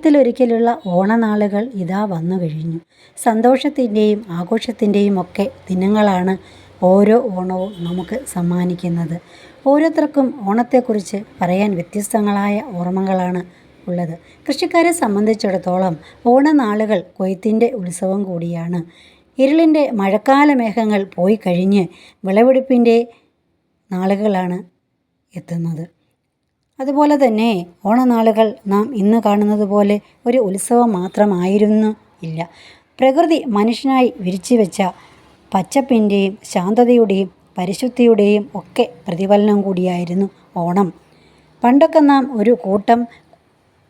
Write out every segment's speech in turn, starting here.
വർഷത്തിലൊരിക്കലുള്ള ഓണനാളുകൾ ഇതാ വന്നു കഴിഞ്ഞു. സന്തോഷത്തിൻ്റെയും ആഘോഷത്തിൻ്റെയും ഒക്കെ ദിനങ്ങളാണ് ഓരോ ഓണവും നമുക്ക് സമ്മാനിക്കുന്നത്. ഓരോരുത്തർക്കും ഓണത്തെക്കുറിച്ച് പറയാൻ വ്യത്യസ്തങ്ങളായ ഓർമ്മകളാണ് ഉള്ളത്. കൃഷിക്കാരെ സംബന്ധിച്ചിടത്തോളം ഓണനാളുകൾ കൊയ്ത്തിൻ്റെ ഉത്സവം കൂടിയാണ്. ഇരുളിൻ്റെ മഴക്കാല മേഘങ്ങൾ പോയി കഴിഞ്ഞ് വിളവെടുപ്പിൻ്റെ നാളുകളാണ് എത്തുന്നത്. അതുപോലെ തന്നെ ഓണനാളുകൾ നാം ഇന്ന് കാണുന്നത് പോലെ ഒരു ഉത്സവം മാത്രമായിരുന്നു ഇല്ല. പ്രകൃതി മനുഷ്യനായി വിരിച്ചു വെച്ച പച്ചപ്പിൻ്റെയും ശാന്തതയുടെയും പരിശുദ്ധിയുടെയും ഒക്കെ പ്രതിഫലനം കൂടിയായിരുന്നു ഓണം. പണ്ടൊക്കെ നാം ഒരു കൂട്ടം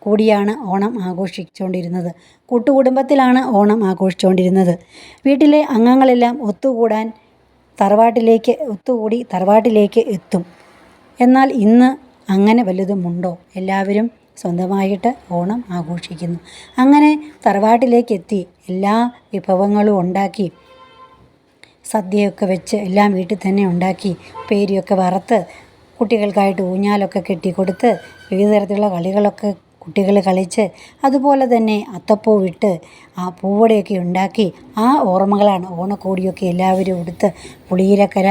കൂടിയാണ് ഓണം ആഘോഷിച്ചുകൊണ്ടിരുന്നത്. കൂട്ടുകുടുംബത്തിലാണ് ഓണം ആഘോഷിച്ചുകൊണ്ടിരുന്നത്. വീട്ടിലെ അംഗങ്ങളെല്ലാം ഒത്തുകൂടി തറവാട്ടിലേക്ക് എത്തും. എന്നാൽ ഇന്ന് അങ്ങനെ വല്ലതുമുണ്ടോ? എല്ലാവരും സ്വന്തമായിട്ട് ഓണം ആഘോഷിക്കുന്നു. അങ്ങനെ തറവാട്ടിലേക്ക് എത്തി എല്ലാ വിഭവങ്ങളും ഉണ്ടാക്കി, സദ്യയൊക്കെ വെച്ച് എല്ലാം വീട്ടിൽ തന്നെ ഉണ്ടാക്കി, പേരിയൊക്കെ വറുത്ത്, കുട്ടികൾക്കായിട്ട് ഊഞ്ഞാലൊക്കെ കെട്ടിക്കൊടുത്ത്, വിവിധ തരത്തിലുള്ള കളികളൊക്കെ കുട്ടികൾ കളിച്ച്, അതുപോലെ തന്നെ അത്തപ്പൂവിട്ട് ആ പൂവടയൊക്കെ ഉണ്ടാക്കി, ആ ഓർമ്മകളാണ്. ഓണക്കോടിയൊക്കെ എല്ലാവരും ഉടുത്ത്, പുളിയിലക്കര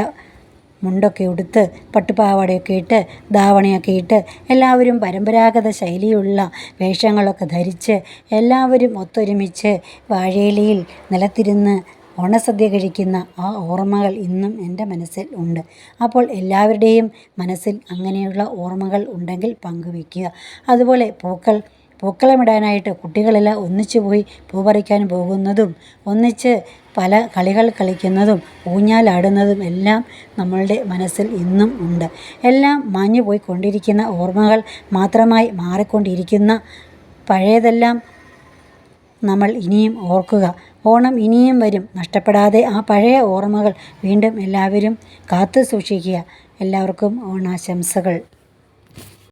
മുണ്ടൊക്കെ ഉടുത്ത്, പട്ടുപാവാടയൊക്കെ ഇട്ട്, ധാവണിയൊക്കെ ഇട്ട്, എല്ലാവരും പരമ്പരാഗത ശൈലിയുള്ള വേഷങ്ങളൊക്കെ ധരിച്ച് എല്ലാവരും ഒത്തൊരുമിച്ച് വാഴയിലയിൽ നിലത്തിരുന്ന് ഓണസദ്യ കഴിക്കുന്ന ആ ഓർമ്മകൾ ഇന്നും എൻ്റെ മനസ്സിൽ ഉണ്ട്. അപ്പോൾ എല്ലാവരുടെയും മനസ്സിൽ അങ്ങനെയുള്ള ഓർമ്മകൾ ഉണ്ടെങ്കിൽ പങ്കുവയ്ക്കുക. അതുപോലെ പൂക്കളമിടാനായിട്ട് കുട്ടികളെല്ലാം ഒന്നിച്ചു പോയി പൂ പറിക്കാൻ പോകുന്നതും, ഒന്നിച്ച് പല കളികൾ കളിക്കുന്നതും, ഊഞ്ഞാലാടുന്നതും എല്ലാം നമ്മളുടെ മനസ്സിൽ ഇന്നും ഉണ്ട്. എല്ലാം മാഞ്ഞു പോയിക്കൊണ്ടിരിക്കുന്ന ഓർമ്മകൾ മാത്രമായി മാറിക്കൊണ്ടിരിക്കുന്ന പഴയതെല്ലാം നമ്മൾ ഇനിയും ഓർക്കുക. ഓണം ഇനിയും വരും. നഷ്ടപ്പെടാതെ ആ പഴയ ഓർമ്മകൾ വീണ്ടും എല്ലാവരും കാത്തു സൂക്ഷിക്കുക. എല്ലാവർക്കും ഓണാശംസകൾ.